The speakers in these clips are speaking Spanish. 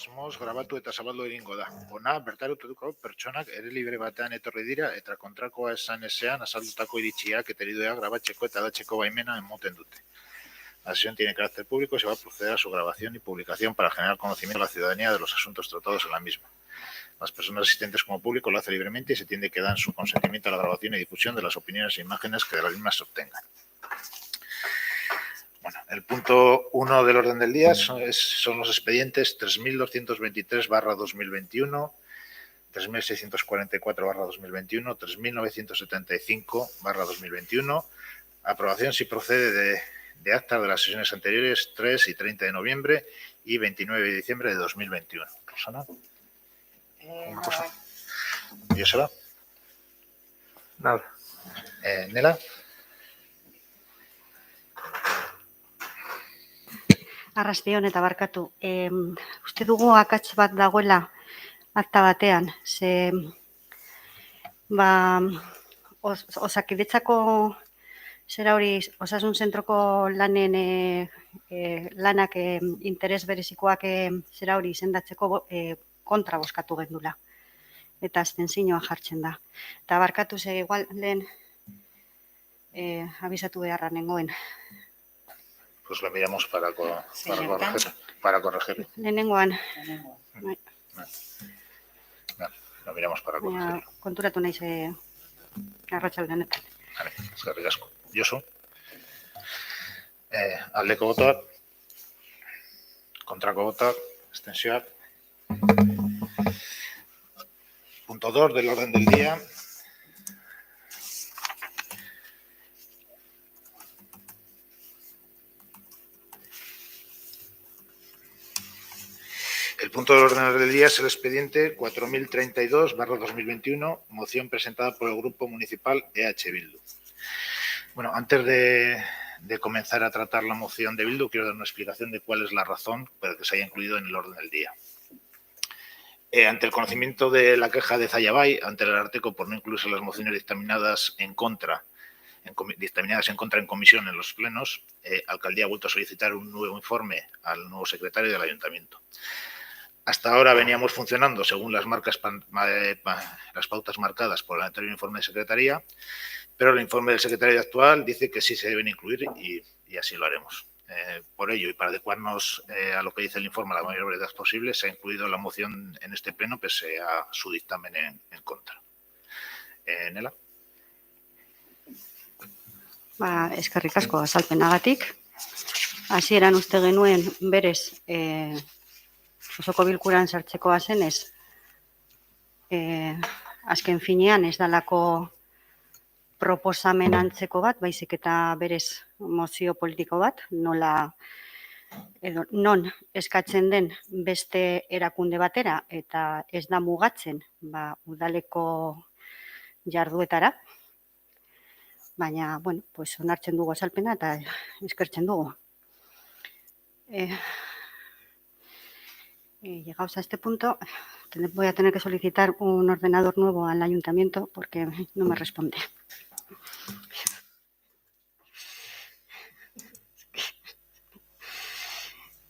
asmoz grabatu eta zabaldu egingo da. Hona, bertarututako pertsonak ere libre batean etorri dira eta kontrakoa esan ezean azaldutako iritziak eta iridoak grabatzeko eta datzeko baimena emoten dute. La sesión tiene carácter público y se va a proceder a su grabación y publicación para generar conocimiento a la ciudadanía de los asuntos tratados en la misma. Las personas asistentes como público lo hacen libremente y se entiende que dan su consentimiento a la grabación y difusión de las opiniones e imágenes que de las mismas se obtengan. Bueno, el punto 1 del orden del día son los expedientes 3.223/2021, 3.644/2021, 3.975/2021. Aprobación si procede de acta de las sesiones anteriores 3 y 30 de noviembre y 29 de diciembre de 2021. Rosana. ¿Una cosa? ¿Y eso va? Nada. Nela. Arrastion eta barkatu. Uste dugu akats bat dagoela akta batean. Ze, Osakidetzako zera hori osasun zentroko lanen lanak interes berezikoak zera hori izendatzeko kontra bozkatu gendula. Eta abstentzioa jartzen da. Eta barkatu ze igual lehen abisatu beharra nengoen. Pues lo miramos para corregir. Lehenengoan. Vale, lo miramos para corregir. Konturatu naiz arratsalde honetan. Vale, eskerrik asko. Josu. Aldeko botoak. Kontrako botoak. Abstentzioak. Punto 2 del orden del día. El punto del orden del día es el expediente 4032/2021, moción presentada por el Grupo Municipal EH Bildu. Bueno, antes de comenzar a tratar la moción de Bildu, quiero dar una explicación de cuál es la razón para que se haya incluido en el orden del día. Ante el conocimiento de la queja de Zayabay, ante el Ararteko por no incluirse las mociones dictaminadas en contra en comisión en los plenos, Alcaldía ha vuelto a solicitar un nuevo informe al nuevo secretario del Ayuntamiento. Hasta ahora veníamos funcionando según las pautas marcadas por el anterior informe de Secretaría, pero el informe del secretario actual dice que sí se deben incluir y así lo haremos. Por ello, y para adecuarnos a lo que dice el informe a la mayor brevedad posible, se ha incluido la moción en este pleno pese a su dictamen en contra. Nela. Eskerrik asko azalpenagatik. Hasieran uste genuen berez osoko bilkuran sartzekoa zenez, azken finean ez dalako proposamen antzeko bat, baizik eta berez mozio politiko bat, non eskatzen den beste erakunde batera eta ez da mugatzen udaleko jarduetara. Baina, bueno, pues onartzen dugu azalpena eta eskertzen dugu. Llegados a este punto, voy a tener que solicitar un ordenador nuevo al ayuntamiento porque no me responde.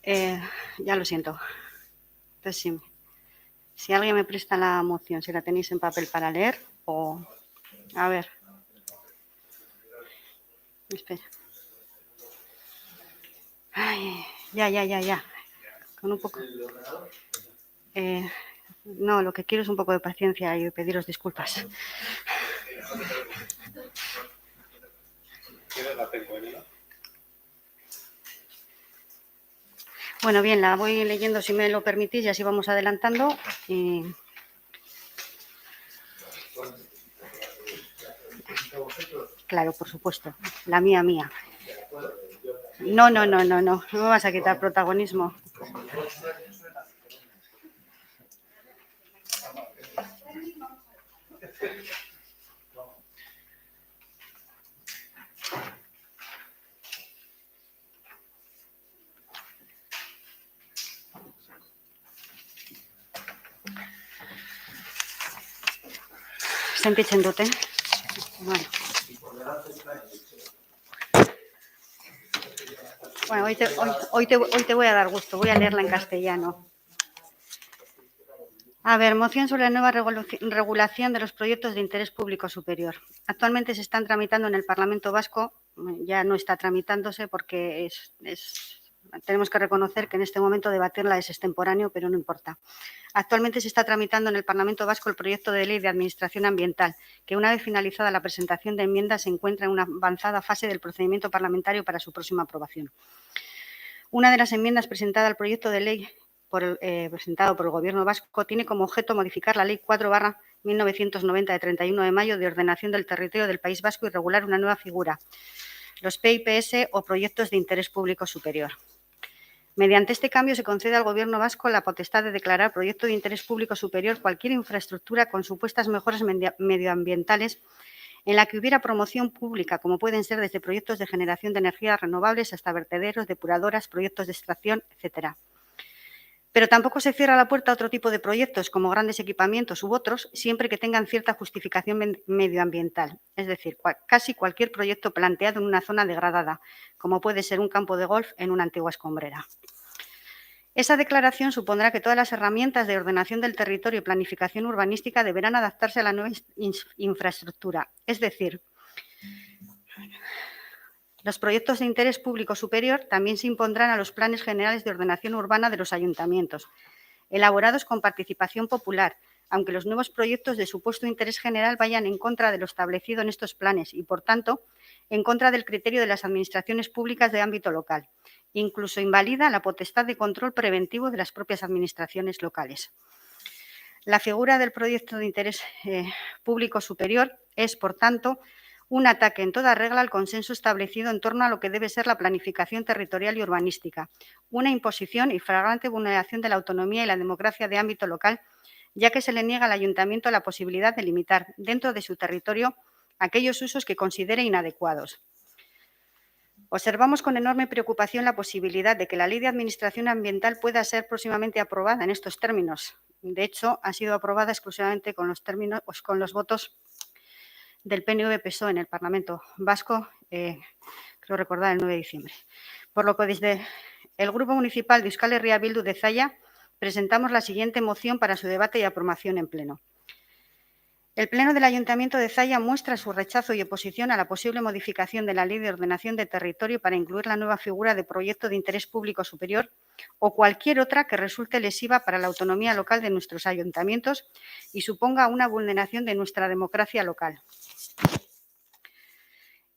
Ya lo siento. Entonces, si alguien me presta la moción, si la tenéis en papel para leer o... A ver. Espera. Ay, ya. Con un poco... no, lo que quiero es un poco de paciencia y pediros disculpas. Bueno, bien, la voy leyendo si me lo permitís y así vamos adelantando. Claro, por supuesto, la mía. No me vas a quitar protagonismo. Sentitzen dute. Bueno, hoy te voy a dar gusto, voy a leerla en castellano. A ver, moción sobre la nueva regulación de los proyectos de interés público superior. Actualmente se están tramitando en el Parlamento Vasco, ya no está tramitándose porque tenemos que reconocer que en este momento debatirla es extemporáneo, pero no importa. Actualmente se está tramitando en el Parlamento Vasco el proyecto de ley de administración ambiental, que una vez finalizada la presentación de enmiendas se encuentra en una avanzada fase del procedimiento parlamentario para su próxima aprobación. Una de las enmiendas presentada al proyecto de ley presentado por el Gobierno vasco tiene como objeto modificar la Ley 4/1990 de 31 de mayo de ordenación del territorio del País Vasco y regular una nueva figura, los PIPS o proyectos de interés público superior. Mediante este cambio se concede al Gobierno vasco la potestad de declarar proyecto de interés público superior cualquier infraestructura con supuestas mejoras medioambientales en la que hubiera promoción pública, como pueden ser desde proyectos de generación de energías renovables hasta vertederos, depuradoras, proyectos de extracción, etcétera. Pero tampoco se cierra la puerta a otro tipo de proyectos, como grandes equipamientos u otros, siempre que tengan cierta justificación medioambiental. Es decir, casi cualquier proyecto planteado en una zona degradada, como puede ser un campo de golf en una antigua escombrera. Esa declaración supondrá que todas las herramientas de ordenación del territorio y planificación urbanística deberán adaptarse a la nueva infraestructura. Es decir, los proyectos de interés público superior también se impondrán a los planes generales de ordenación urbana de los ayuntamientos, elaborados con participación popular, aunque los nuevos proyectos de supuesto interés general vayan en contra de lo establecido en estos planes y, por tanto, en contra del criterio de las administraciones públicas de ámbito local. Incluso invalida la potestad de control preventivo de las propias administraciones locales. La figura del proyecto de interés público superior es, por tanto, un ataque en toda regla al consenso establecido en torno a lo que debe ser la planificación territorial y urbanística, una imposición y flagrante vulneración de la autonomía y la democracia de ámbito local, ya que se le niega al ayuntamiento la posibilidad de limitar dentro de su territorio aquellos usos que considere inadecuados. Observamos con enorme preocupación la posibilidad de que la Ley de Administración Ambiental pueda ser próximamente aprobada en estos términos. De hecho, ha sido aprobada exclusivamente con los votos del PNV-PSOE en el Parlamento Vasco, creo recordar el 9 de diciembre. Por lo que desde el Grupo Municipal de Euskal Herria Bildu de Zalla presentamos la siguiente moción para su debate y aprobación en pleno. El Pleno del Ayuntamiento de Zalla muestra su rechazo y oposición a la posible modificación de la Ley de Ordenación de Territorio para incluir la nueva figura de proyecto de interés público superior o cualquier otra que resulte lesiva para la autonomía local de nuestros ayuntamientos y suponga una vulneración de nuestra democracia local.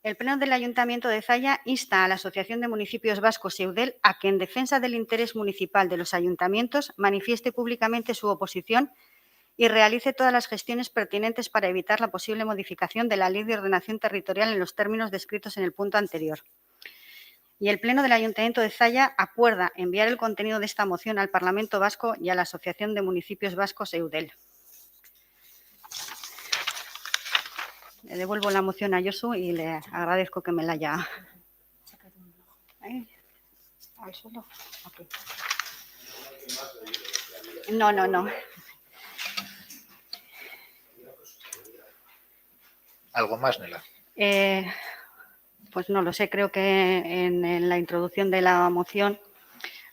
El Pleno del Ayuntamiento de Zalla insta a la Asociación de Municipios Vascos EUDEL a que, en defensa del interés municipal de los ayuntamientos, manifieste públicamente su oposición y realice todas las gestiones pertinentes para evitar la posible modificación de la Ley de Ordenación Territorial en los términos descritos en el punto anterior. Y el Pleno del Ayuntamiento de Zalla acuerda enviar el contenido de esta moción al Parlamento Vasco y a la Asociación de Municipios Vascos EUDEL. Le devuelvo la moción a Josu y le agradezco que me la haya... ¿Al suelo? Okay. No. ¿Algo más, Nela? Pues no lo sé, creo que en la introducción de la moción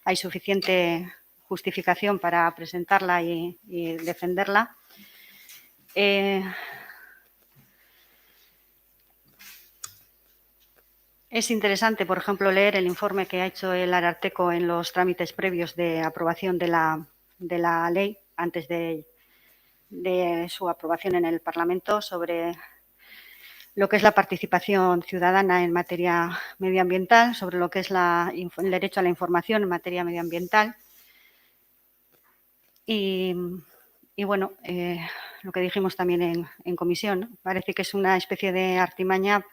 hay suficiente justificación para presentarla y defenderla. Es interesante, por ejemplo, leer el informe que ha hecho el Ararteko en los trámites previos de aprobación de la ley, antes de su aprobación en el Parlamento, sobre lo que es la participación ciudadana en materia medioambiental, sobre lo que es el derecho a la información en materia medioambiental. Y bueno, lo que dijimos también en comisión, ¿no? Parece que es una especie de artimaña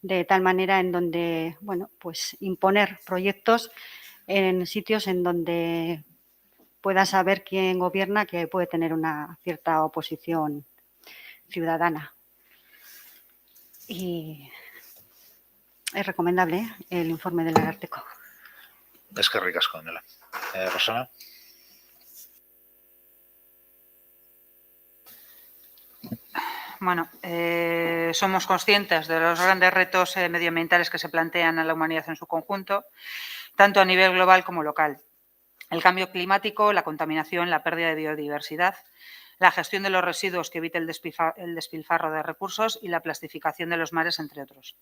de tal manera en donde, bueno, pues imponer proyectos en sitios en donde pueda saber quién gobierna, que puede tener una cierta oposición ciudadana. Y es recomendable el informe del Ararteko. Es que ricasco, Nela. Rosana. Bueno, somos conscientes de los grandes retos medioambientales que se plantean a la humanidad en su conjunto, tanto a nivel global como local. el cambio climático, la contaminación, la pérdida de biodiversidad, la gestión de los residuos que evite el despilfarro de recursos y la plastificación de los mares, entre otros.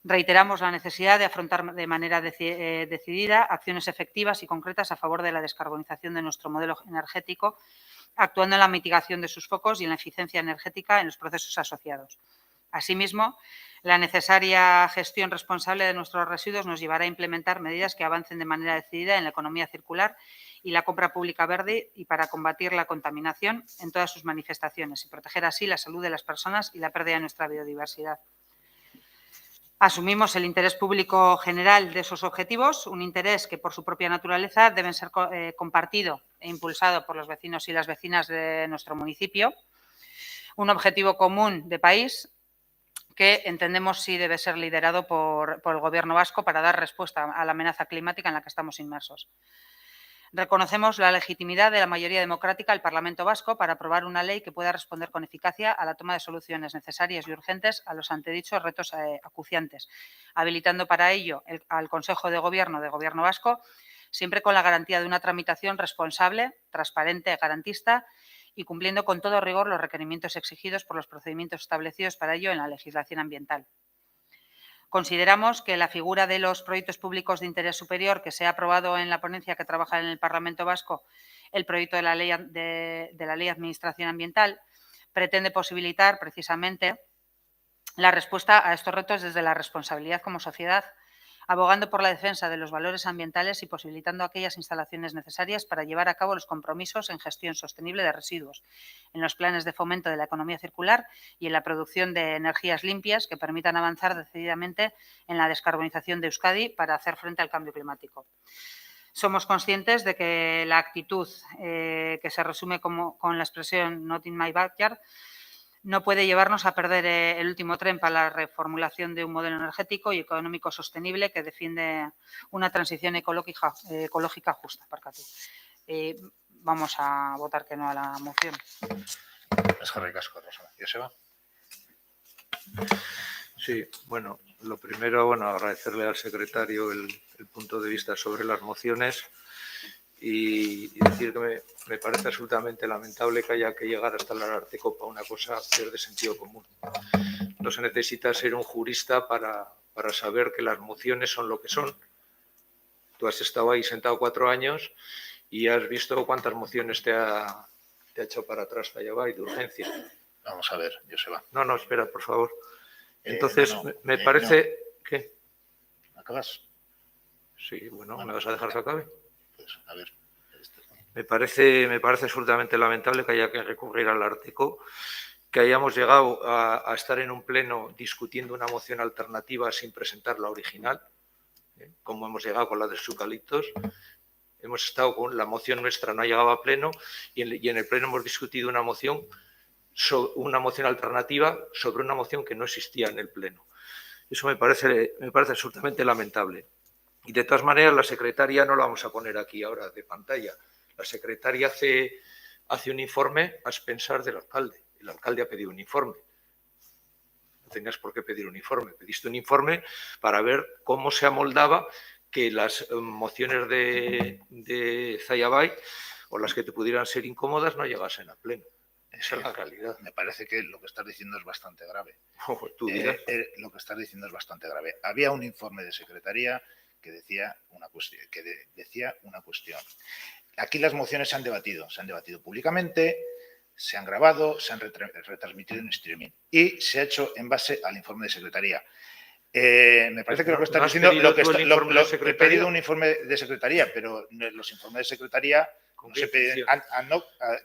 Reiteramos la necesidad de afrontar de manera decidida acciones efectivas y concretas a favor de la descarbonización de nuestro modelo energético, actuando en la mitigación de sus focos y en la eficiencia energética en los procesos asociados. Asimismo, la necesaria gestión responsable de nuestros residuos nos llevará a implementar medidas que avancen de manera decidida en la economía circular y la compra pública verde y para combatir la contaminación en todas sus manifestaciones y proteger así la salud de las personas y la pérdida de nuestra biodiversidad. Asumimos el interés público general de esos objetivos, un interés que por su propia naturaleza debe ser compartido e impulsado por los vecinos y las vecinas de nuestro municipio. Un objetivo común de país que entendemos sí debe ser liderado por el Gobierno vasco para dar respuesta a la amenaza climática en la que estamos inmersos. Reconocemos la legitimidad de la mayoría democrática del Parlamento vasco para aprobar una ley que pueda responder con eficacia a la toma de soluciones necesarias y urgentes a los antedichos retos acuciantes, habilitando para ello al Consejo de Gobierno del Gobierno vasco, siempre con la garantía de una tramitación responsable, transparente, garantista y cumpliendo con todo rigor los requerimientos exigidos por los procedimientos establecidos para ello en la legislación ambiental. Consideramos que la figura de los proyectos públicos de interés superior que se ha aprobado en la ponencia que trabaja en el Parlamento vasco, el proyecto de la Ley de Administración Ambiental, pretende posibilitar precisamente la respuesta a estos retos desde la responsabilidad como sociedad, abogando por la defensa de los valores ambientales y posibilitando aquellas instalaciones necesarias para llevar a cabo los compromisos en gestión sostenible de residuos, en los planes de fomento de la economía circular y en la producción de energías limpias que permitan avanzar decididamente en la descarbonización de Euskadi para hacer frente al cambio climático. Somos conscientes de que la actitud que se resume con la expresión "not in my backyard" no puede llevarnos a perder el último tren para la reformulación de un modelo energético y económico sostenible que defiende una transición ecológica justa. Vamos a votar que no a la moción. Eskerrik asko, Rosa. Joseba. Sí, bueno, lo primero, agradecerle al secretario el punto de vista sobre las mociones y decir que me parece absolutamente lamentable que haya que llegar hasta el Ararteko para una cosa que es de sentido común. No se necesita ser un jurista para saber que las mociones son lo que son. Tú has estado ahí sentado 4 años y has visto cuántas mociones te ha hecho para atrás Zayabay de urgencia. Vamos a ver, Joseba. No, espera, por favor. Entonces, me parece que... ¿Acabas? Sí, bueno, ¿me vas a dejar que acabe? Pues, a ver. Me parece absolutamente lamentable que haya que recurrir al Ararteko, que hayamos llegado a estar en un pleno discutiendo una moción alternativa sin presentar la original, como hemos llegado con la de los eucaliptos. Hemos estado con la moción nuestra, no ha llegado a pleno, y en el pleno hemos discutido una moción alternativa sobre una moción que no existía en el pleno. Eso me parece absolutamente lamentable. Y de todas maneras, la secretaria no la vamos a poner aquí ahora de pantalla. La secretaria hace un informe a expensas del alcalde. El alcalde ha pedido un informe. No tenías por qué pedir un informe. Pediste un informe para ver cómo se amoldaba que las mociones de Zayabay o las que te pudieran ser incómodas no llegasen a pleno. Esa es la realidad. Me parece que lo que estás diciendo es bastante grave. Tú dirás. Lo que estás diciendo es bastante grave. Había un informe de secretaría que decía una cuestión. Aquí las mociones se han debatido públicamente, se han grabado, se han retransmitido en streaming y se ha hecho en base al informe de secretaría. Me parece que lo que estás diciendo, he pedido un informe de secretaría, pero los informes de secretaría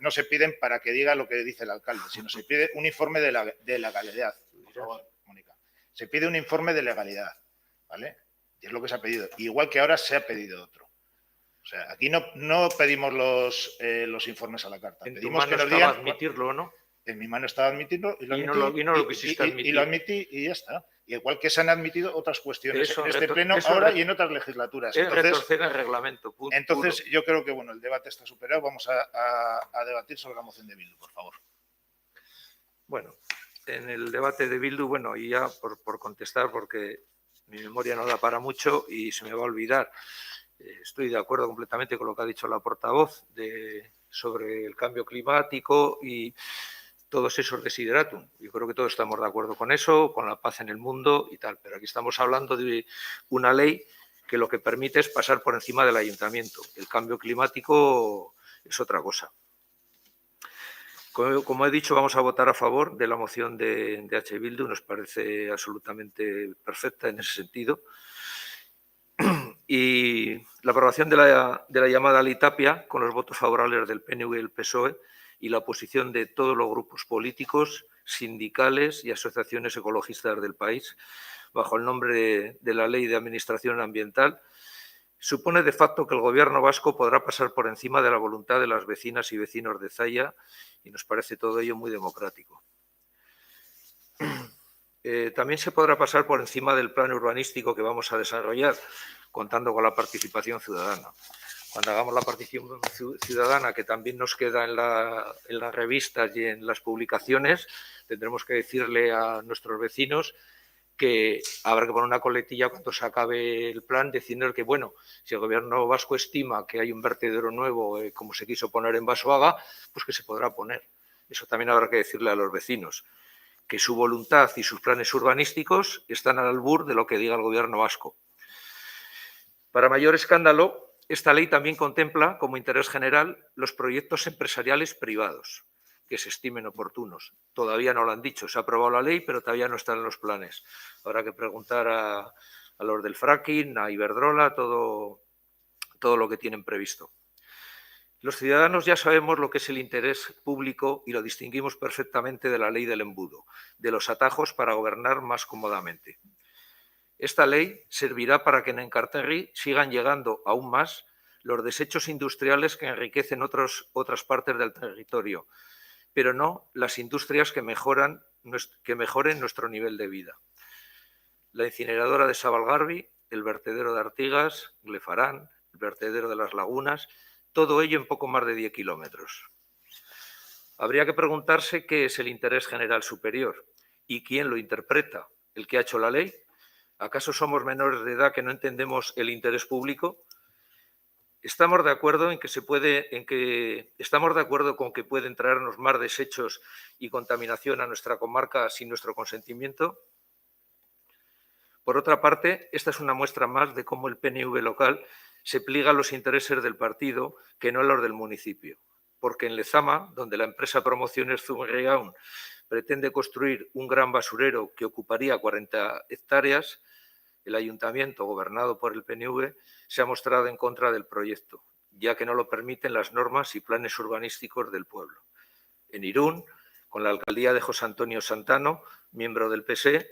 no se piden para que diga lo que dice el alcalde, sino se pide un informe de legalidad. Por favor, Mónica. Se pide un informe de legalidad, ¿vale? Y es lo que se ha pedido. Igual que ahora se ha pedido otro. O sea, aquí no pedimos los informes a la carta. Pedimos que nos digan admitirlo, ¿no? En mi mano estaba admitirlo y lo admití y ya está. Y igual que se han admitido otras cuestiones en este pleno ahora y en otras legislaturas. Retorcer el reglamento. Entonces, yo creo que el debate está superado. Vamos a debatir sobre la moción de Bildu, por favor. Bueno, en el debate de Bildu, y ya por contestar, porque mi memoria no da para mucho y se me va a olvidar. Estoy de acuerdo completamente con lo que ha dicho la portavoz sobre el cambio climático y todos esos desideratum. Yo creo que todos estamos de acuerdo con eso, con la paz en el mundo y tal, pero aquí estamos hablando de una ley que lo que permite es pasar por encima del ayuntamiento. El cambio climático es otra cosa. Como he dicho, vamos a votar a favor de la moción de H. Bildu, nos parece absolutamente perfecta en ese sentido. Y la aprobación de la llamada Ley Tapia, con los votos favorables del PNV y el PSOE, y la oposición de todos los grupos políticos, sindicales y asociaciones ecologistas del país, bajo el nombre de la Ley de Administración Ambiental, supone de facto que el Gobierno vasco podrá pasar por encima de la voluntad de las vecinas y vecinos de Zalla, y nos parece todo ello muy democrático. También se podrá pasar por encima del plan urbanístico que vamos a desarrollar, contando con la participación ciudadana. Cuando hagamos la participación ciudadana, que también nos queda en las revistas y en las publicaciones, tendremos que decirle a nuestros vecinos que habrá que poner una coletilla cuando se acabe el plan, diciendo que, bueno, si el Gobierno vasco estima que hay un vertedero nuevo, como se quiso poner en Basoaga, pues que se podrá poner. Eso también habrá que decirle a los vecinos, que su voluntad y sus planes urbanísticos están al albur de lo que diga el Gobierno vasco. Para mayor escándalo, esta ley también contempla como interés general los proyectos empresariales privados que se estimen oportunos. Todavía no lo han dicho, se ha aprobado la ley, pero todavía no están en los planes. Habrá que preguntar a los del fracking, a Iberdrola, todo lo que tienen previsto. Los ciudadanos ya sabemos lo que es el interés público y lo distinguimos perfectamente de la ley del embudo, de los atajos para gobernar más cómodamente. Esta ley servirá para que en Enkarterri sigan llegando aún más los desechos industriales que enriquecen otras partes del territorio, pero no las industrias que mejoren nuestro nivel de vida. La incineradora de Sabalgarbi, el vertedero de Artigas, Glefarán, el vertedero de las Lagunas, todo ello en poco más de 10 kilómetros. Habría que preguntarse qué es el interés general superior y quién lo interpreta, el que ha hecho la ley. ¿Acaso somos menores de edad que no entendemos el interés público? ¿Estamos de acuerdo estamos de acuerdo con que pueden traernos más desechos y contaminación a nuestra comarca sin nuestro consentimiento? Por otra parte, esta es una muestra más de cómo el PNV local se pliega a los intereses del partido que no a los del municipio. Porque en Lezama, donde la empresa Promociones Zumarrigaun pretende construir un gran basurero que ocuparía 40 hectáreas, el ayuntamiento, gobernado por el PNV, se ha mostrado en contra del proyecto, ya que no lo permiten las normas y planes urbanísticos del pueblo. En Irún, con la alcaldía de José Antonio Santano, miembro del PSE,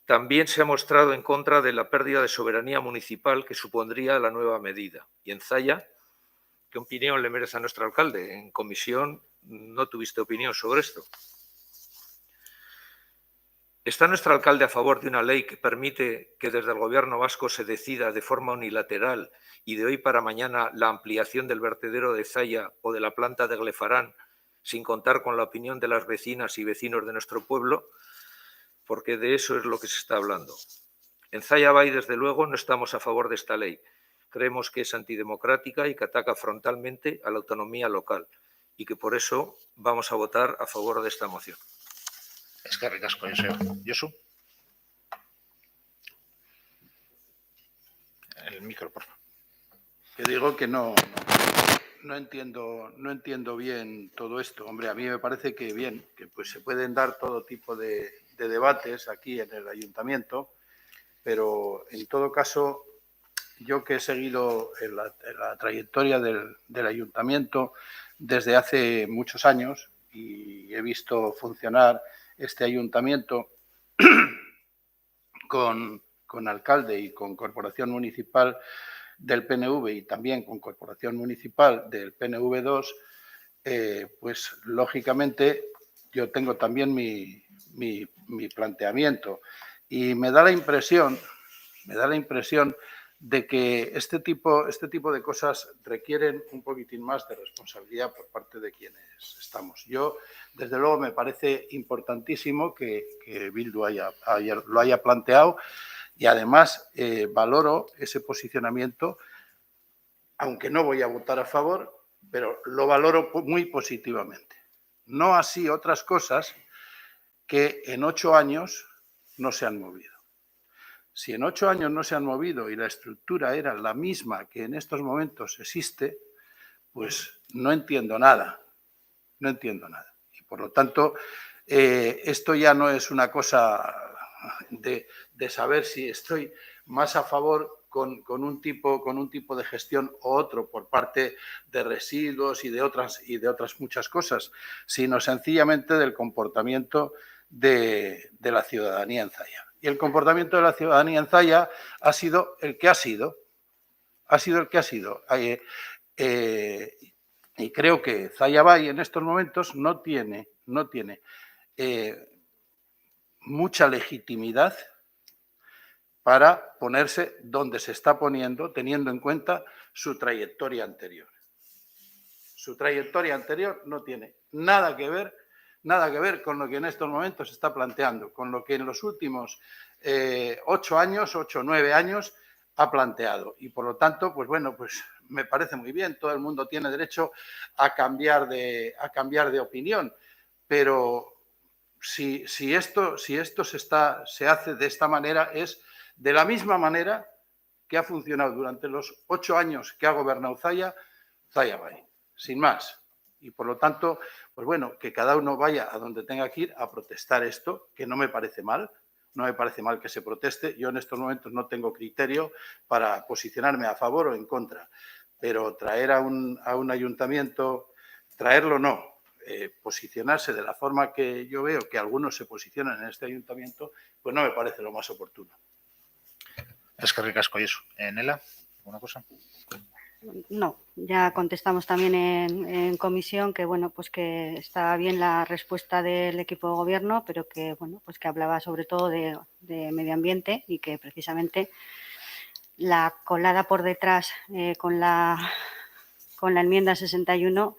también se ha mostrado en contra de la pérdida de soberanía municipal que supondría la nueva medida. Y en Zalla, ¿qué opinión le merece a nuestro alcalde? En comisión no tuviste opinión sobre esto. ¿Está nuestro alcalde a favor de una ley que permite que desde el Gobierno vasco se decida de forma unilateral y de hoy para mañana la ampliación del vertedero de Zalla o de la planta de Glefarán sin contar con la opinión de las vecinas y vecinos de nuestro pueblo? Porque de eso es lo que se está hablando. En Zalla Bay, desde luego, no estamos a favor de esta ley. Creemos que es antidemocrática y que ataca frontalmente a la autonomía local y que por eso vamos a votar a favor de esta moción. Es que ricasco, Josu. El micro, por favor. Que digo que no entiendo bien todo esto. Hombre, a mí me parece que bien, que pues se pueden dar todo tipo de debates aquí en el ayuntamiento, pero en todo caso, yo que he seguido en la trayectoria del ayuntamiento desde hace muchos años y he visto funcionar este ayuntamiento con alcalde y con corporación municipal del PNV y también con corporación municipal del PNV2, pues lógicamente yo tengo también mi planteamiento y me da la impresión de que este tipo de cosas requieren un poquitín más de responsabilidad por parte de quienes estamos. Yo, desde luego, me parece importantísimo que Bildu lo haya planteado y además valoro ese posicionamiento aunque no voy a votar a favor, pero lo valoro muy positivamente. No así otras cosas que en 8 años no se han movido. Si en 8 años no se han movido y la estructura era la misma que en estos momentos existe, pues no entiendo nada, no entiendo nada. Y por lo tanto, esto ya no es una cosa de saber si estoy más a favor con un tipo de gestión u otro por parte de residuos y de otras muchas cosas, sino sencillamente del comportamiento de la ciudadanía en Zalla. Y el comportamiento de la ciudadanía en Zalla ha sido el que ha sido. Ha sido el que ha sido. Y creo que Zalla Bay en estos momentos no tiene mucha legitimidad para ponerse donde se está poniendo, teniendo en cuenta su trayectoria anterior. Su trayectoria anterior no tiene nada que ver con lo que en estos momentos se está planteando, con lo que en los últimos 8 o 9 años ha planteado. Y por lo tanto, pues bueno, pues me parece muy bien, todo el mundo tiene derecho a cambiar de opinión, pero si esto se hace de esta manera, es de la misma manera que ha funcionado durante los 8 años que ha gobernado Zalla Bay, sin más. Y por lo tanto, pues bueno, que cada uno vaya a donde tenga que ir a protestar esto, que no me parece mal, no me parece mal que se proteste. Yo en estos momentos no tengo criterio para posicionarme a favor o en contra, pero traer a un ayuntamiento, traerlo no, posicionarse de la forma que yo veo que algunos se posicionan en este ayuntamiento, pues no me parece lo más oportuno. Es que ricasco y eso. Nela, ¿alguna cosa? No, ya contestamos también en comisión que bueno, pues que estaba bien la respuesta del equipo de gobierno, pero que bueno, pues que hablaba sobre todo de medio ambiente y que precisamente la colada por detrás con la enmienda 61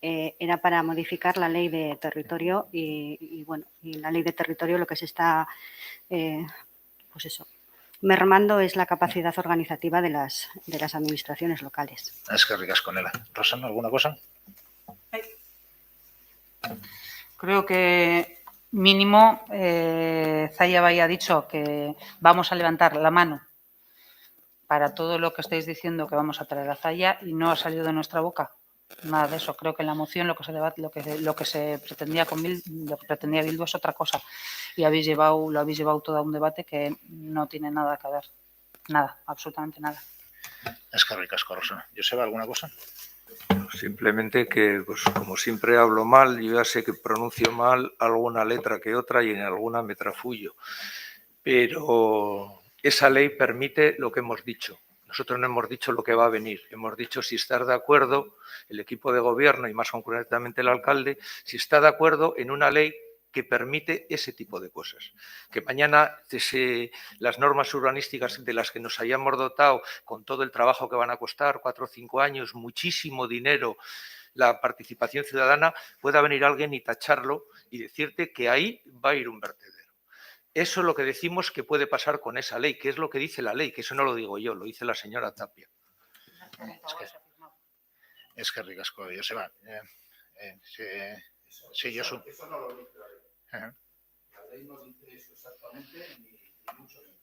era para modificar la ley de territorio y bueno, y la ley de territorio lo que se está pues eso, mermando es la capacidad organizativa de las administraciones locales. Es que ricasco, Nela. Rosana, ¿alguna cosa? Creo que mínimo Zalla Bay ha dicho que vamos a levantar la mano para todo lo que estáis diciendo que vamos a traer a Zalla y no ha salido de nuestra boca nada de eso. Creo que en la moción lo que se pretendía con Bildu, lo que pretendía Bildu es otra cosa y lo habéis llevado todo a un debate que no tiene nada que ver. Nada, absolutamente nada. Es que ricasco, Rosana. ¿Joseba, alguna cosa? Simplemente que, pues como siempre hablo mal, yo ya sé que pronuncio mal alguna letra que otra y en alguna me trafullo. Pero esa ley permite lo que hemos dicho. Nosotros no hemos dicho lo que va a venir. Hemos dicho si estar de acuerdo, el equipo de gobierno y más concretamente el alcalde, si está de acuerdo en una ley que permite ese tipo de cosas. Que mañana las normas urbanísticas de las que nos hayamos dotado con todo el trabajo que van a costar, 4 o 5 años, muchísimo dinero, la participación ciudadana, pueda venir alguien y tacharlo y decirte que ahí va a ir un vertedero. Eso es lo que decimos que puede pasar con esa ley, que es lo que dice la ley, que eso no lo digo yo, lo dice la señora Tapia. Es que ricasco, Joseba. Sí, yo soy. Eso no lo dice la ley. La ley no dice eso exactamente, ni mucho menos.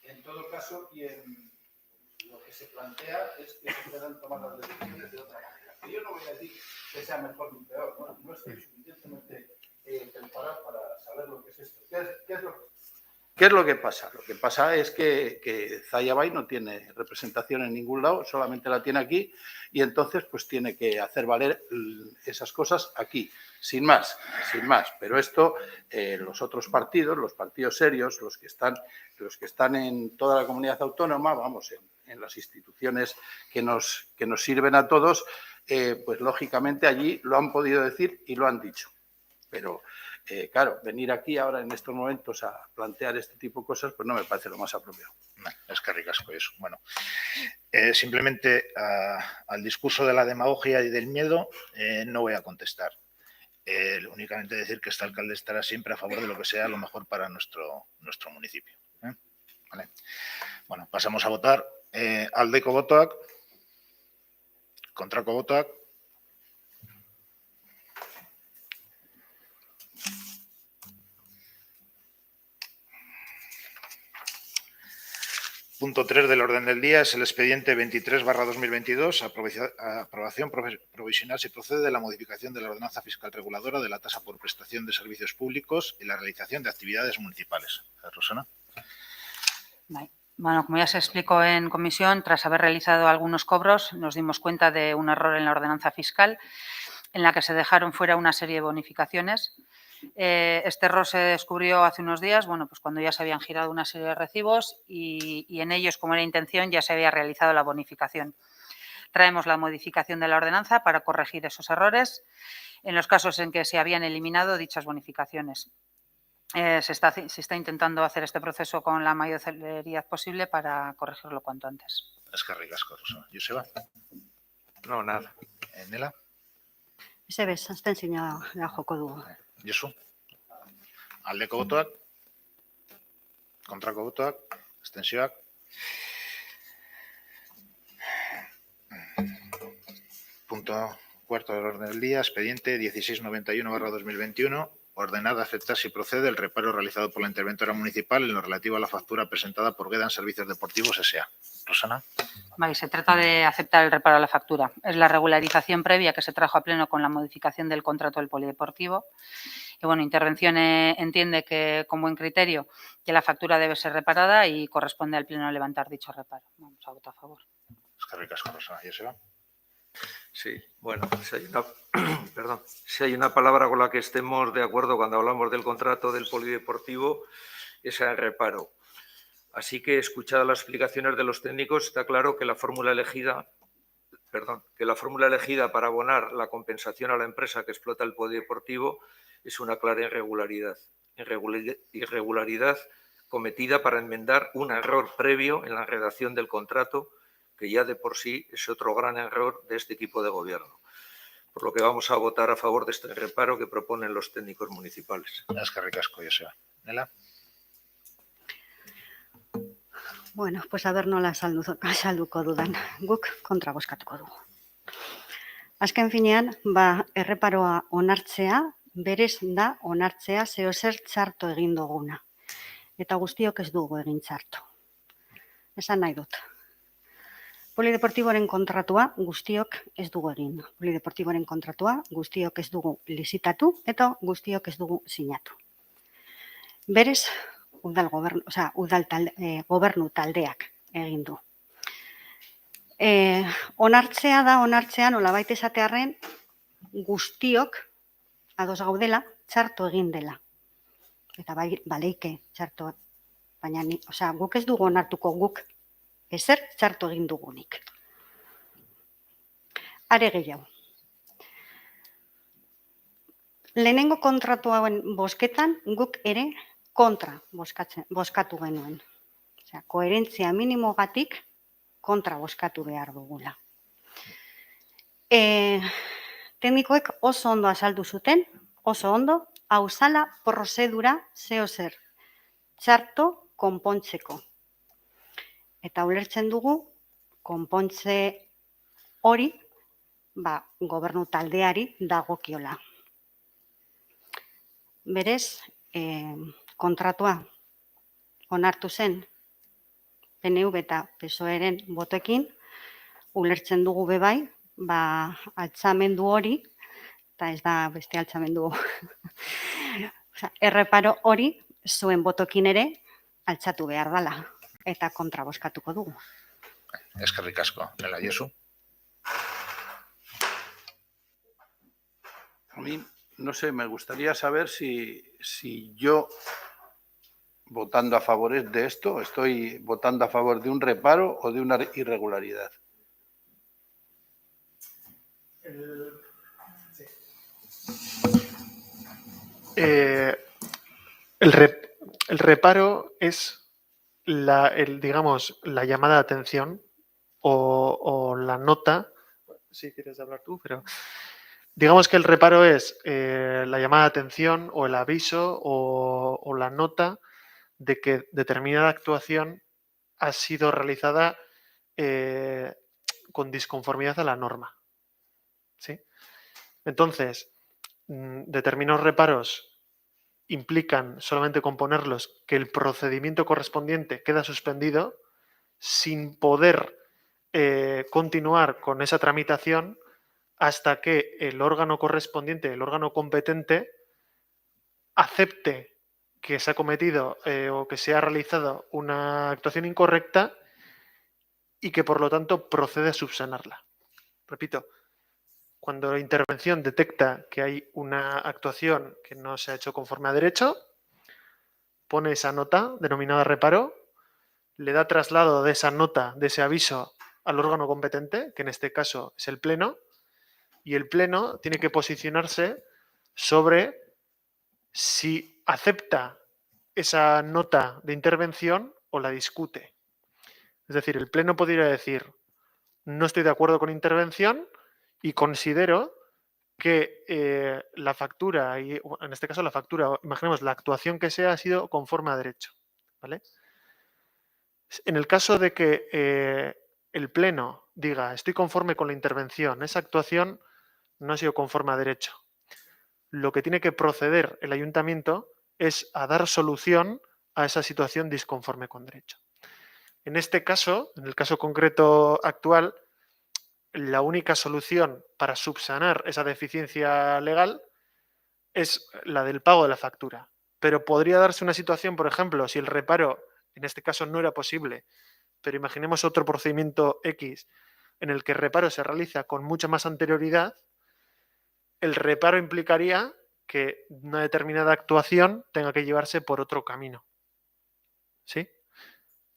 En todo caso, y en lo que se plantea es que se puedan tomar las decisiones de otra manera. Que yo no voy a decir que sea mejor ni peor, no estoy suficientemente preparado para saber lo que es esto. ¿Qué es lo que pasa? Lo que pasa es que Zalla Bay no tiene representación en ningún lado, solamente la tiene aquí y entonces pues tiene que hacer valer esas cosas aquí, sin más. Pero esto, los otros partidos, los partidos serios, los que están en toda la comunidad autónoma, vamos, en las instituciones que nos sirven a todos, pues lógicamente allí lo han podido decir y lo han dicho. Pero, claro, venir aquí ahora en estos momentos a plantear este tipo de cosas, pues no me parece lo más apropiado. No, es que ricasco eso. Bueno, simplemente al discurso de la demagogia y del miedo no voy a contestar. Únicamente decir que este alcalde estará siempre a favor de lo que sea lo mejor para nuestro municipio. ¿Vale? Bueno, pasamos a votar. Aldeko botoak, kontrako botoak, Punto 3 del orden del día es el expediente 23/2022, aprobación provisional si procede de la modificación de la ordenanza fiscal reguladora de la tasa por prestación de servicios públicos y la realización de actividades municipales. Rosana. Vale. Bueno, como ya se explicó en comisión, tras haber realizado algunos cobros, nos dimos cuenta de un error en la ordenanza fiscal en la que se dejaron fuera una serie de bonificaciones. Este error se descubrió hace unos días, bueno, pues cuando ya se habían girado una serie de recibos y en ellos, como era intención, ya se había realizado la bonificación. Traemos la modificación de la ordenanza para corregir esos errores en los casos en que se habían eliminado dichas bonificaciones. Se está intentando hacer este proceso con la mayor celeridad posible para corregirlo cuanto antes. Eskerrik asko, Rosana. Joseba. No, nada. Nela. Sebez, abstentzioa da joko dugu. Josu. Aldeko botoak, kontrako botoak, abstentzioak. Punto cuarto del orden del día, expediente 1691/2021, ordenada aceptar si procede el reparo realizado por la interventora municipal en lo relativo a la factura presentada por Guedan Servicios Deportivos S.A. Rosana. Vale, se trata de aceptar el reparo a la factura. Es la regularización previa que se trajo a pleno con la modificación del contrato del polideportivo. Y bueno, Intervención entiende que, con buen criterio, que la factura debe ser reparada y corresponde al pleno levantar dicho reparo. Vamos a votar a favor. Eskerrik asko, Rosana. Joseba. Sí, bueno, si hay una palabra con la que estemos de acuerdo cuando hablamos del contrato del polideportivo, es el reparo. Así que, escuchadas las explicaciones de los técnicos, está claro que la fórmula elegida para abonar la compensación a la empresa que explota el polideportivo es una clara irregularidad cometida para enmendar un error previo en la redacción del contrato, que ya de por sí es otro gran error de este equipo de gobierno. Por lo que vamos a votar a favor de este reparo que proponen los técnicos municipales. Eskerrik asko, Joseba. Nela. Bueno, pues aber nola salduko dudan. Guk kontra bozkatuko dugu. Azken finean, erreparoa onartzea, berez da onartzea zeo zer txarto egin duguna. Eta guztiok ez dugu egin txarto. Esan nahi dut. Polideportiboaren kontratua guztiok ez dugu egin. Polideportiboaren kontratua guztiok ez dugu lizitatu eta guztiok ez dugu sinatu. Berez, gobernu taldeak egin du. Onartzea da, nolabait esatearren, guztiok ados gaudela, txarto egin dela. Eta baleike txarto, baina guk ez dugu onartuko guk ezer txarto egin dugunik. Are gehiago. Lehenengo kontratu hauen bozketan guk ere kontra bozkatu genuen. Koherentzia minimogatik kontra bozkatu behar dugula. Teknikoek oso ondo azaldu zuten, oso ondo, hau zala prozedura zeo zer, txarto konpontzeko. Eta ulertzen dugu, konpontze hori, gobernu taldeari dagokiola. Berez, kontratua onartu zen PNV eta PSOE-ren botekin, ulertzen dugu bebai, altzamendu hori, eta ez da beste altzamendu, erreparo hori zuen botokin ere altzatu behar dela, eta kontra bozkatuko dugu. Eskerrik asko. Nela, Josu. A mí, no sé, me gustaría saber si yo, votando a favor de esto, estoy votando a favor de un reparo o de una irregularidad. El reparo es la llamada de atención o la nota. Si quieres hablar tú, pero digamos que el reparo es la llamada de atención o el aviso o la nota de que determinada actuación ha sido realizada con disconformidad a la norma. ¿Sí? Entonces, determinados reparos implican solamente con ponerlos que el procedimiento correspondiente queda suspendido sin poder continuar con esa tramitación hasta que el órgano correspondiente, el órgano competente, acepte que se ha cometido o que se ha realizado una actuación incorrecta y que por lo tanto procede a subsanarla. Repito, cuando la intervención detecta que hay una actuación que no se ha hecho conforme a derecho, pone esa nota denominada reparo, le da traslado de esa nota, de ese aviso, al órgano competente, que en este caso es el Pleno, y el Pleno tiene que posicionarse sobre si acepta esa nota de intervención o la discute. Es decir, el Pleno podría decir, no estoy de acuerdo con intervención y considero que la factura, y en este caso la factura, imaginemos la actuación que sea, ha sido conforme a derecho. ¿Vale? En el caso de que el Pleno diga, estoy conforme con la intervención, esa actuación no ha sido conforme a derecho, lo que tiene que proceder el ayuntamiento es a dar solución a esa situación disconforme con derecho. En este caso, en el caso concreto actual, la única solución para subsanar esa deficiencia legal es la del pago de la factura. Pero podría darse una situación, por ejemplo, si el reparo, en este caso no era posible, pero imaginemos otro procedimiento X en el que el reparo se realiza con mucha más anterioridad, el reparo implicaría que una determinada actuación tenga que llevarse por otro camino. ¿Sí?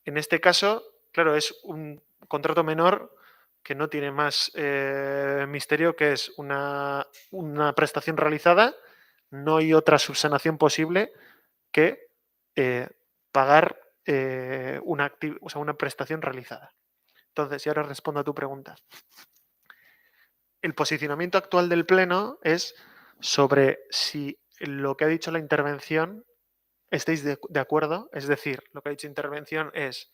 En este caso, claro, es un contrato menor que no tiene más misterio, que es una prestación realizada, no hay otra subsanación posible que pagar una prestación realizada. Entonces, y ahora respondo a tu pregunta. El posicionamiento actual del Pleno es sobre si lo que ha dicho la intervención estáis de acuerdo, es decir, lo que ha dicho intervención es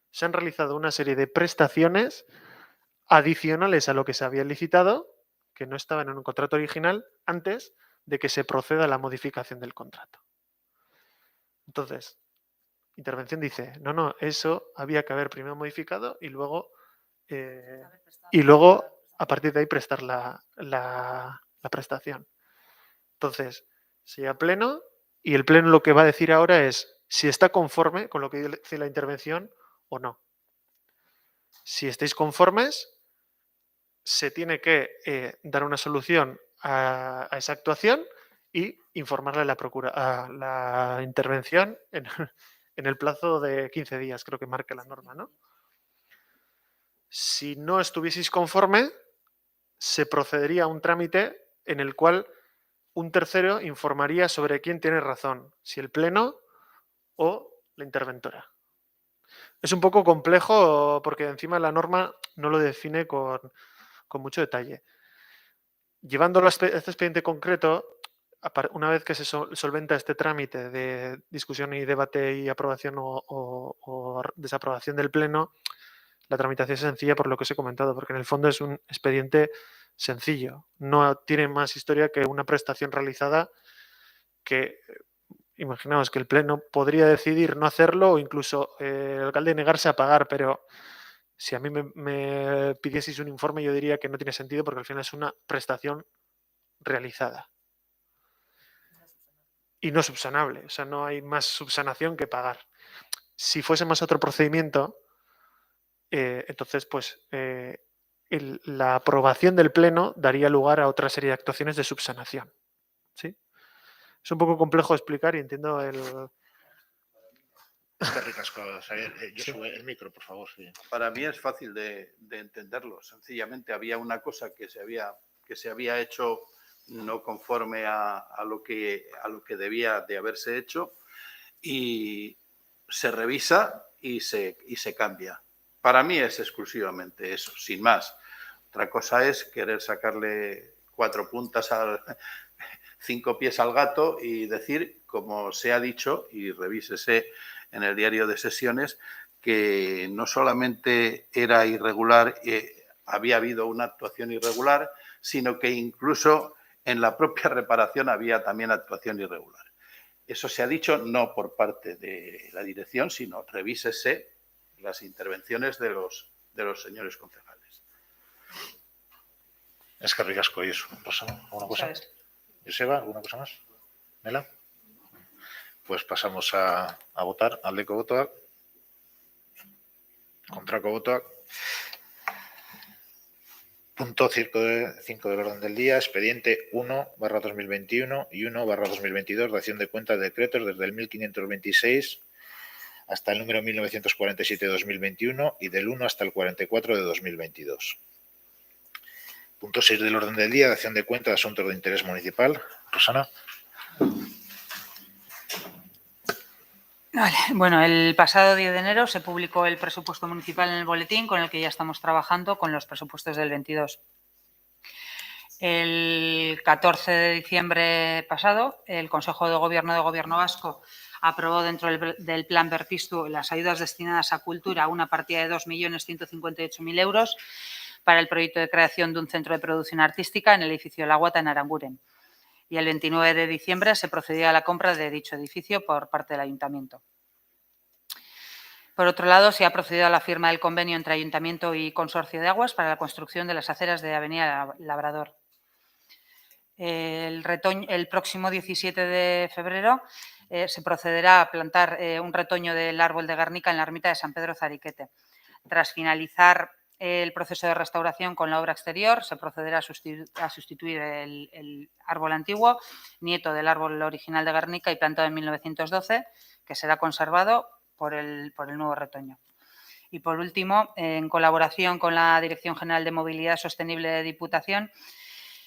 se han realizado una serie de prestaciones adicionales a lo que se había licitado, que no estaban en un contrato original, antes de que se proceda a la modificación del contrato. Entonces, intervención dice, no, eso había que haber primero modificado y luego a partir de ahí prestar la prestación. Entonces, se llega a Pleno y el Pleno lo que va a decir ahora es si está conforme con lo que dice la intervención o no. Si estáis conformes, se tiene que dar una solución a esa actuación y informarle a la intervención en el plazo de 15 días, creo que marca la norma, ¿no? Si no estuvieseis conforme, se procedería a un trámite en el cual un tercero informaría sobre quién tiene razón, si el Pleno o la interventora. Es un poco complejo porque encima la norma no lo define con mucho detalle. Llevándolo a este expediente concreto, una vez que se solventa este trámite de discusión y debate y aprobación o desaprobación del Pleno, la tramitación es sencilla por lo que os he comentado, porque en el fondo es un expediente sencillo. No tiene más historia que una prestación realizada que, imaginaos que el Pleno podría decidir no hacerlo o incluso el alcalde negarse a pagar, pero si a mí me pidieseis un informe yo diría que no tiene sentido porque al final es una prestación realizada. Y no subsanable, o sea, no hay más subsanación que pagar. Si fuésemos a otro procedimiento, entonces, pues, la aprobación del Pleno daría lugar a otra serie de actuaciones de subsanación. ¿Sí? Es un poco complejo explicar y entiendo el... Qué ricasco, Xavier. Sí. Sube el micro, por favor. Sí. Para mí es fácil de entenderlo. Sencillamente había una cosa que se había hecho no conforme a lo que debía de haberse hecho y se revisa y se cambia. Para mí es exclusivamente eso, sin más. Otra cosa es querer sacarle 5 pies al gato y decir, como se ha dicho, y revísese en el diario de sesiones, que no solamente era irregular, había habido una actuación irregular, sino que incluso en la propia reparación había también actuación irregular. Eso se ha dicho no por parte de la dirección, sino revísese las intervenciones de los señores concejales. Eskerrik asko, Josu. Rosa, ¿alguna cosa? Joseba, ¿alguna cosa más? ¿Nela? Pues pasamos a votar. Aldeko botoak. Kontrako botoak. Punto 5 del orden del día, expediente 1/2021 y 1/2022, dación de cuenta de decretos desde el 1526 hasta el número 1947 de 2021 y del 1 hasta el 44 de 2022. Punto 6 del orden del día, dación de cuenta de asuntos de interés municipal. Rosana. Vale. Bueno, el pasado 10 de enero se publicó el presupuesto municipal en el boletín, con el que ya estamos trabajando con los presupuestos del 22. El 14 de diciembre pasado, el Consejo de Gobierno Vasco aprobó dentro del Plan Berpiztu las ayudas destinadas a cultura, una partida de 2.158.000 euros para el proyecto de creación de un centro de producción artística en el edificio La Guata, en Aranguren. Y el 29 de diciembre se procedió a la compra de dicho edificio por parte del Ayuntamiento. Por otro lado, se ha procedido a la firma del convenio entre Ayuntamiento y Consorcio de Aguas para la construcción de las aceras de Avenida Labrador. El próximo 17 de febrero se procederá a plantar un retoño del árbol de Guernica en la ermita de San Pedro Zariquete. Tras finalizar el proceso de restauración con la obra exterior, se procederá a sustituir el árbol antiguo, nieto del árbol original de Guernica y plantado en 1912, que será conservado por el nuevo retoño. Y por último, en colaboración con la Dirección General de Movilidad Sostenible de Diputación,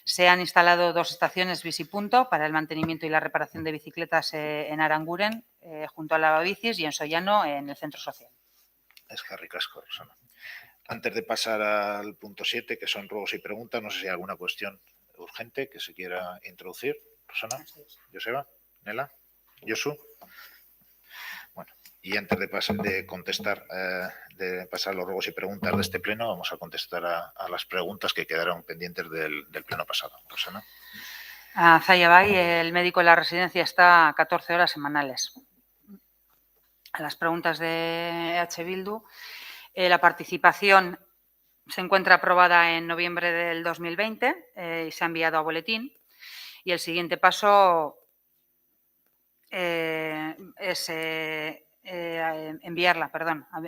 se han instalado 2 estaciones Bicipunto para el mantenimiento y la reparación de bicicletas en Aranguren, junto a Lavabicis, y en Sollano, en el centro social. Eskerrik asko, Rosana. Antes de pasar al punto 7, que son ruegos y preguntas, no sé si hay alguna cuestión urgente que se quiera introducir. Rosana, Joseba, Nela, Josu. Bueno, y antes de pasar a los ruegos y preguntas de este pleno, vamos a contestar a las preguntas que quedaron pendientes del pleno pasado. Rosana. A Zayabay, el médico de la residencia está a 14 horas semanales. A las preguntas de EH Bildu, la participación se encuentra aprobada en noviembre del 2020 y se ha enviado a boletín. Y el siguiente paso es enviarla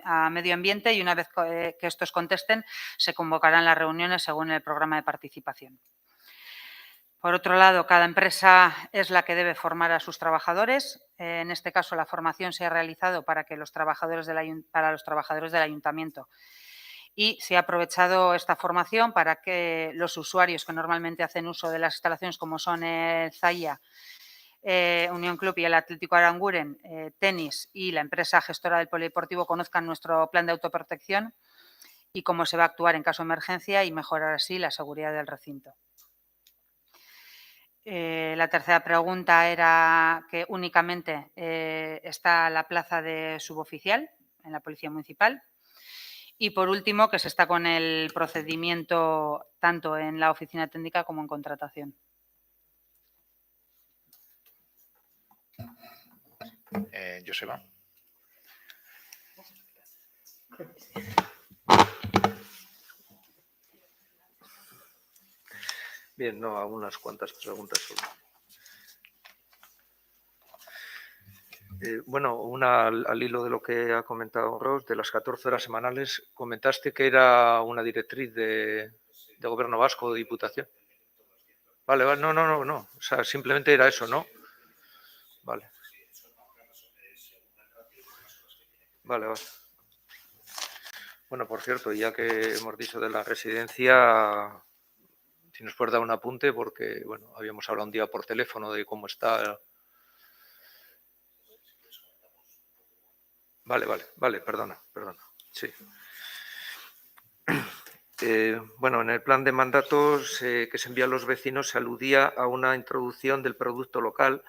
a Medio Ambiente, y una vez que estos contesten se convocarán las reuniones según el programa de participación. Por otro lado, cada empresa es la que debe formar a sus trabajadores. En este caso, la formación se ha realizado para los trabajadores del Ayuntamiento, y se ha aprovechado esta formación para que los usuarios que normalmente hacen uso de las instalaciones, como son el Zaya, Unión Club y el Atlético Aranguren, Tenis y la empresa gestora del polideportivo, conozcan nuestro plan de autoprotección y cómo se va a actuar en caso de emergencia, y mejorar así la seguridad del recinto. La tercera pregunta era que únicamente está la plaza de suboficial en la Policía Municipal. Y por último, que se está con el procedimiento tanto en la oficina técnica como en contratación. Joseba. Bien, no, a unas cuantas preguntas solo. Bueno, una al hilo de lo que ha comentado Ros, de las 14 horas semanales, comentaste que era una directriz de Gobierno Vasco o de Diputación. Vale, no. O sea, simplemente era eso, ¿no? Vale. Vale. Bueno, por cierto, ya que hemos dicho de la residencia, si nos puedes dar un apunte, porque, bueno, habíamos hablado un día por teléfono de cómo está. Vale, perdona. Sí. Bueno, en el plan de mandatos que se envía a los vecinos se aludía a una introducción del producto local,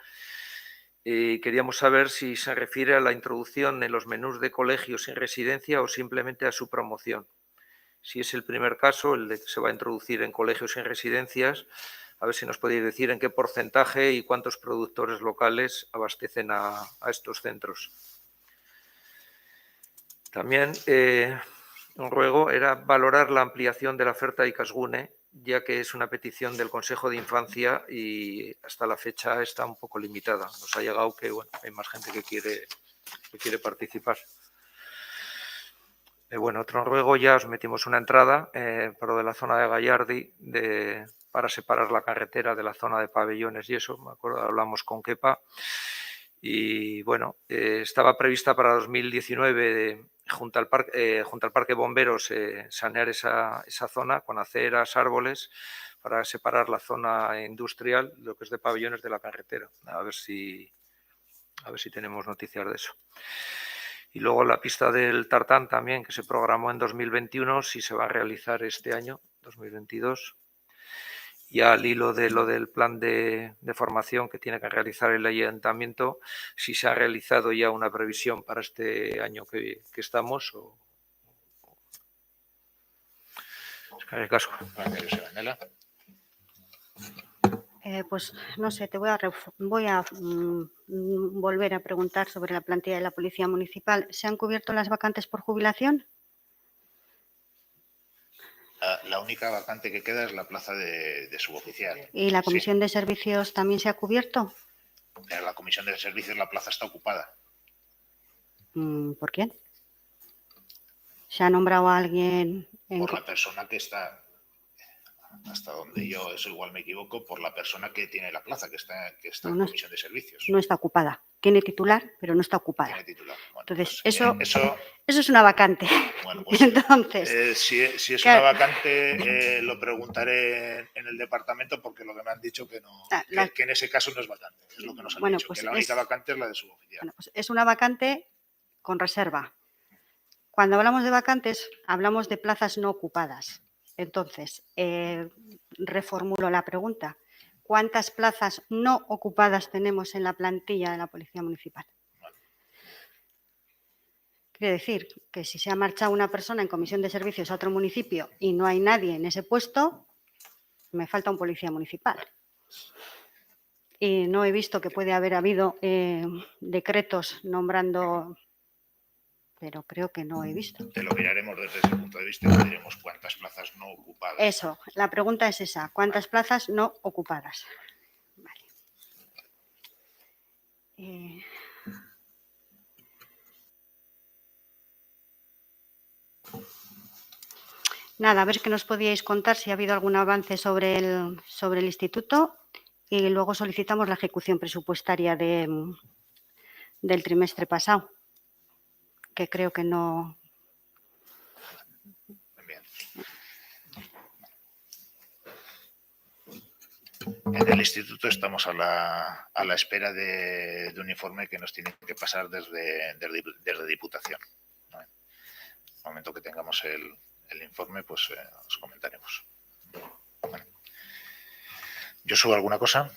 queríamos saber si se refiere a la introducción en los menús de colegios sin residencia o simplemente a su promoción. Si es el primer caso, el de que se va a introducir en colegios sin residencias, a ver si nos podéis decir en qué porcentaje y cuántos productores locales abastecen a estos centros. También un ruego era valorar la ampliación de la oferta de Ikasgune, ya que es una petición del Consejo de Infancia y hasta la fecha está un poco limitada. Nos ha llegado que bueno, hay más gente que quiere participar. Bueno, otro ruego, ya os metimos una entrada, pero de la zona de Gallardi, para separar la carretera de la zona de pabellones y eso, me acuerdo, hablamos con Kepa y bueno, estaba prevista para 2019 junto al Parque Bomberos sanear esa zona con aceras, árboles, para separar la zona industrial, lo que es de pabellones, de la carretera. A ver si tenemos noticias de eso. Y luego la pista del Tartán también, que se programó en 2021, si se va a realizar este año, 2022. Y al hilo de lo del plan de formación que tiene que realizar el ayuntamiento, si se ha realizado ya una previsión para este año que estamos. Gracias, Pues no sé, te voy a volver a preguntar sobre la plantilla de la Policía Municipal. ¿Se han cubierto las vacantes por jubilación? La única vacante que queda es la plaza de suboficial. ¿Y la Comisión de Servicios también se ha cubierto? En la Comisión de Servicios la plaza está ocupada. ¿Por quién? ¿Se ha nombrado a alguien? Por la persona que está... Hasta donde yo, eso igual me equivoco, por la persona que tiene la plaza, que está en Comisión de Servicios. No está ocupada. Tiene titular, pero no está ocupada. Tiene titular. Bueno, entonces, pues, eso es una vacante. Bueno, pues, entonces, si es una vacante, lo preguntaré en el departamento, porque lo que me han dicho que no, que en ese caso no es vacante. Es lo que nos han dicho, pues que la única vacante es la de suboficial. Bueno, pues es una vacante con reserva. Cuando hablamos de vacantes, hablamos de plazas no ocupadas. Entonces, reformulo la pregunta. ¿Cuántas plazas no ocupadas tenemos en la plantilla de la Policía Municipal? Quiere decir que si se ha marchado una persona en comisión de servicios a otro municipio y no hay nadie en ese puesto, me falta un policía municipal. Y no he visto que puede haber habido decretos nombrando... pero creo que no he visto. Te lo miraremos desde ese punto de vista y te diremos cuántas plazas no ocupadas. Eso, la pregunta es esa, ¿cuántas plazas no ocupadas? Vale. Nada, a ver qué nos podíais contar si ha habido algún avance sobre el instituto y luego solicitamos la ejecución presupuestaria del trimestre pasado, que creo que no... Bien. En el instituto estamos a la espera de un informe que nos tiene que pasar desde Diputación. En el momento que tengamos el informe, pues os comentaremos. Bueno. ¿Yo subo alguna cosa?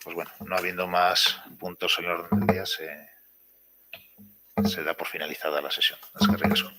Pues bueno, no habiendo más puntos en el orden del día, se da por finalizada la sesión. Es que regreso.